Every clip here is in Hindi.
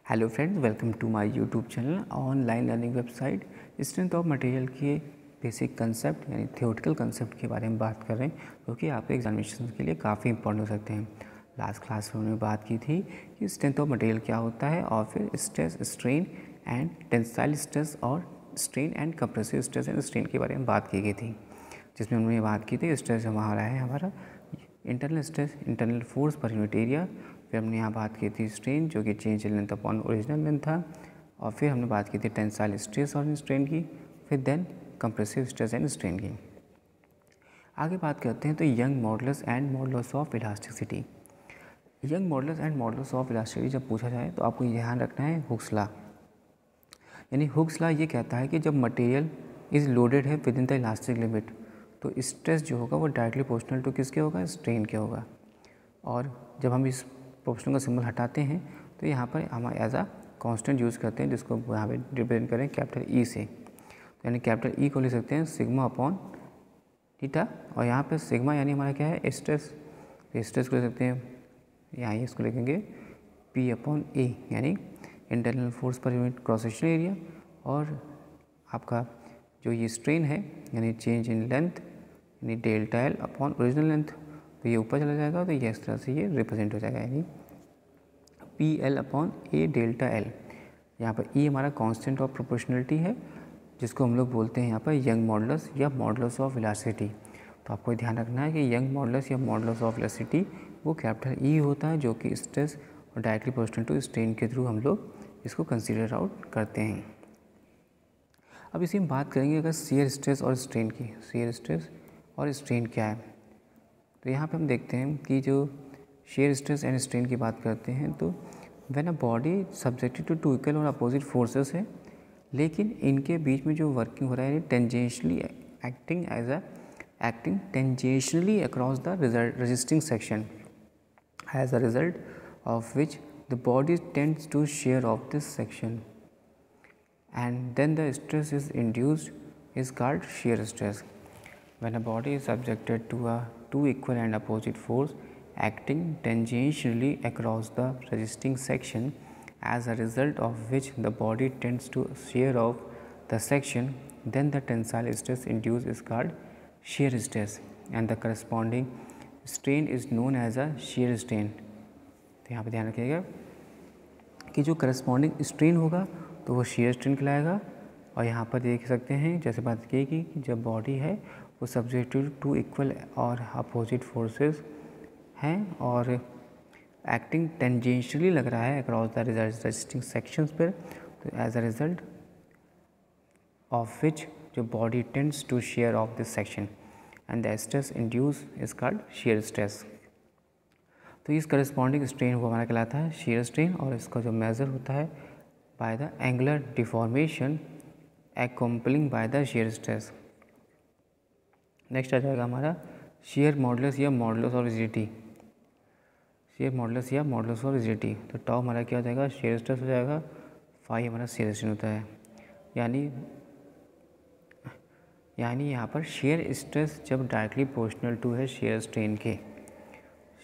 Hello friends, welcome to my YouTube channel online learning website. Strength of material के बेसिक कंसेप्ट यानी थियोरेटिकल कंसेप्ट के बारे में बात कर रहे हैं, जो कि आपके एग्जामिनेशन के लिए काफ़ी इंपॉर्टेंट हो सकते हैं। लास्ट क्लास में हमने बात की थी कि स्ट्रेंथ ऑफ मटेरियल क्या होता है, और फिर stress, strain and tensile stress और strain and compressive stress and strain के बारे में बात की गई थी, जिसमें हमने बात की थी स्ट्रेस हमारा है हमारा internal stress, internal force per unit area. फिर हमने यहाँ बात की थी स्ट्रेन, जो कि change in length upon original length था। और फिर हमने बात की थी टेंसाइल स्ट्रेस और स्ट्रेन की, फिर then compressive stress and strain की। आगे बात करते हैं तो Young modulus and modulus of elasticity. Young modulus and modulus of elasticity जब पूछा जाए तो आपको ध्यान रखना है हुक्स लॉ। यानी हुक्स लॉ ये कहता है कि जब मटेरियल इज़ लोडेड है within the elastic limit, तो स्ट्रेस जो होगा वो डायरेक्टली प्रोपोर्शनल टू किसके होगा, स्ट्रेन के होगा। और जब हम इस प्रोपोर्शनल का सिंबल हटाते हैं तो यहाँ पर हम एज अ कांस्टेंट यूज़ करते हैं, जिसको यहाँ पे रिप्रेजेंट करें कैपिटल ई से। तो यानी कैपिटल ई को ले सकते हैं सिग्मा अपॉन थीटा, और यहाँ पे सिग्मा यानी हमारा क्या है, स्ट्रेस। तो स्ट्रेस को ले सकते हैं यहाँ, इसको लिखेंगे पी अपॉन ए, यानी internal force per unit cross sectional area. और आपका जो ये स्ट्रेन है यानी चेंज इन लेंथ यानी delta L upon original length, तो ये ऊपर चला जाएगा, तो ये इस तरह से ये रिप्रेजेंट हो जाएगा, यानी पी एल अपॉन ए डेल्टा एल। यहाँ पर ई हमारा कांस्टेंट ऑफ प्रोपोर्शनलिटी है, जिसको हम लोग बोलते हैं यहाँ पर यंग मॉडुलस या मॉडुलस ऑफ इलास्टिसिटी। तो आपको ध्यान रखना है कि यंग मॉडुलस या मॉडुलस ऑफ इलास्टिसिटी वो कैपिटल ई होता है, जो कि स्ट्रेस और डायरेक्टली प्रोपोर्शनल टू स्ट्रेन के थ्रू हम लोग इसको कंसिडर आउट करते हैं। अब इसी में बात करेंगे अगर शियर स्ट्रेस और स्ट्रेन की। शियर स्ट्रेस और स्ट्रेन क्या है, तो यहाँ पे हम देखते हैं कि जो शियर स्ट्रेस एंड स्ट्रेन की बात करते हैं, तो when a body subjected to two equal और अपोजिट फोर्सेस है, लेकिन इनके बीच में जो वर्किंग हो रहा है tangentially acting tangentially across the resisting section, as a result of which the body tends to shear off this section and then the stress is induced is called shear stress. When a body is subjected to a two equal and opposite force acting tangentially across the resisting section, as a result of which the body tends to shear off the section, then the tensile stress induced is called shear stress and the corresponding strain is known as a shear strain. तो यहाँ पे ध्यान रखिएगा कि जो करस्पॉन्डिंग स्ट्रेन होगा तो वो शियर स्ट्रेन कहलाएगा। और यहाँ पर देख सकते हैं जैसे बात की कि जब बॉडी है वो सब्जेक्टेड टू इक्वल और अपोजिट फोर्सेस हैं और एक्टिंग टेंजेंशियली लग रहा है अक्रॉस द रेजिस्टिंग सेक्शंस पर, तो as a result of which जो body tends to shear off this section and the stress induce is called shear stress. तो इस करस्पॉन्डिंग स्ट्रेन वो हमारा कहलाता है शियर स्ट्रेन, और इसका जो मेजर होता है by the angular deformation accompanying by the shear stress. Next आ जाएगा हमारा शियर मॉडुलस या modulus of rigidity. Shear modulus या मॉडुलस ऑफ रिजिडिटी, तो टॉ हमारा क्या हो जाएगा, शियर स्ट्रेस हो जाएगा, फाई हमारा शियर स्ट्रेन होता है। यानी यहाँ पर शियर स्ट्रेस जब डायरेक्टली प्रोपोर्शनल टू है शियर स्ट्रेन के,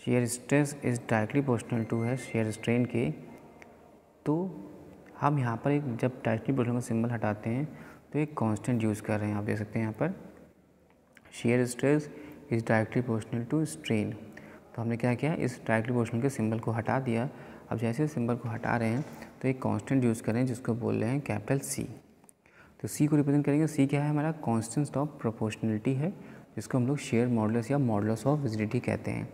shear stress is directly proportional to है शियर स्ट्रेन के, तो हम यहाँ पर एक जब डायरेक्टली प्रोपोर्शनल का सिंबल हटाते हैं तो एक कांस्टेंट यूज़ कर रहे हैं। आप देख सकते हैं यहाँ पर shear stress is directly proportional to strain. तो हमने क्या किया, इस डायरेक्टली प्रोपोर्शनल के सिंबल को हटा दिया। अब जैसे सिंबल को हटा रहे हैं तो एक कांस्टेंट यूज़ कर रहे हैं, जिसको बोल रहे हैं कैपिटल सी। तो सी को रिप्रेजेंट करेंगे, सी क्या है हमारा, कांस्टेंट ऑफ प्रोपोर्शनलिटी है, जिसको हम लोग शियर मॉडुलस या मॉडुलस ऑफ रिजिडिटी कहते हैं,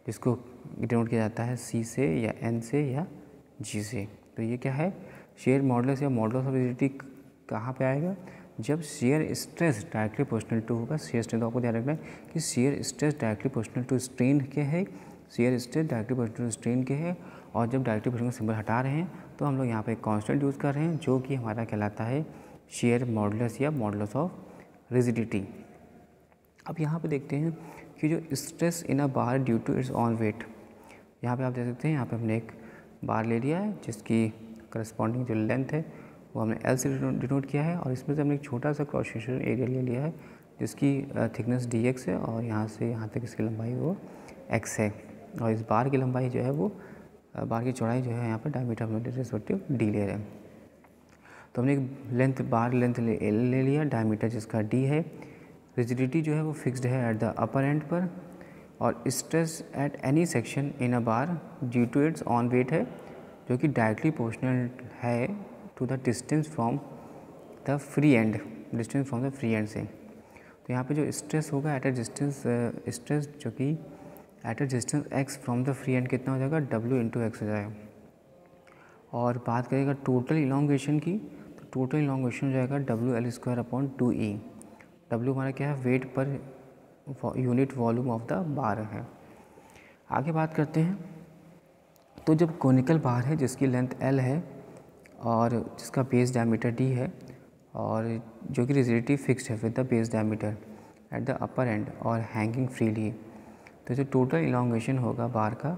जिसको डिनोट किया जाता है सी से या एन से या जी से। तो ये क्या है, शियर मॉडुलस या मॉडुलस ऑफ रिजिडिटी कहाँ पे आएगा, जब shear stress directly proportional to होगा। शियर स्ट्रेस, तो आपको ध्यान रखना है कि shear stress directly proportional to strain के है, shear stress directly proportional to strain के है। और जब डायरेक्टली प्रोपोर्शनल का सिंबल हटा रहे हैं तो हम लोग यहाँ पे एक कांस्टेंट यूज़ कर रहे हैं, जो कि हमारा कहलाता है शियर मॉडुलस या मॉडुलस ऑफ रिजिडिटी। अब यहाँ पे देखते हैं कि जो stress in a bar due to its own weight, यहाँ पे आप देख सकते हैं, यहाँ पे हमने एक बार ले लिया है जिसकी करस्पॉन्डिंग जो लेंथ है वो हमने एल से डिनोट किया है, और इसमें से हमने एक छोटा सा क्रॉस सेक्शनल एरिया ले लिया है जिसकी थिकनेस डी एक्स है, और यहाँ से यहाँ तक इसकी लंबाई वो एक्स है, और इस बार की लंबाई जो है वो बार की चौड़ाई जो है यहाँ पर डायमीटर अपने रिस्पेक्टिव डी ले रहे हैं। तो हमने एक लेंथ बार लेंथ ले लिया, डायमीटर जिसका डी है, रिजिडिटी जो है वो फिक्स्ड है एट द अपर एंड पर, और stress at any section in a bar due to its own weight है, जो कि डायरेक्टली प्रोपोर्शनल है to the distance from the free end, distance from the free end से। तो यहाँ पे जो स्ट्रेस होगा एट अ डिस्टेंस, स्ट्रेस जो कि at a distance x from the free and कितना हो जाएगा, w इंटू एक्स हो जाएगा। और बात करेगा टोटल इलॉन्गेशन की, तो टोटल इलॉन्गेशन हो जाएगा WL²/2E। W हमारा क्या है, वेट पर unit volume of the bar है। आगे बात करते हैं, तो जब कोनिकल बार है जिसकी लेंथ L है और जिसका बेस डायमीटर D है और जो कि रिजिडिटी फिक्स्ड है with the base diameter at the upper and और हैंगिंग फ्रीली, तो जो टोटल इलॉन्गेशन होगा बार का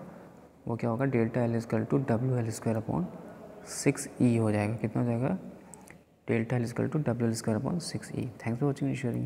वो क्या होगा, ΔL=WL²/6E हो जाएगा। कितना हो जाएगा, ΔL=WL²/6E। Thanks for watching and sharing.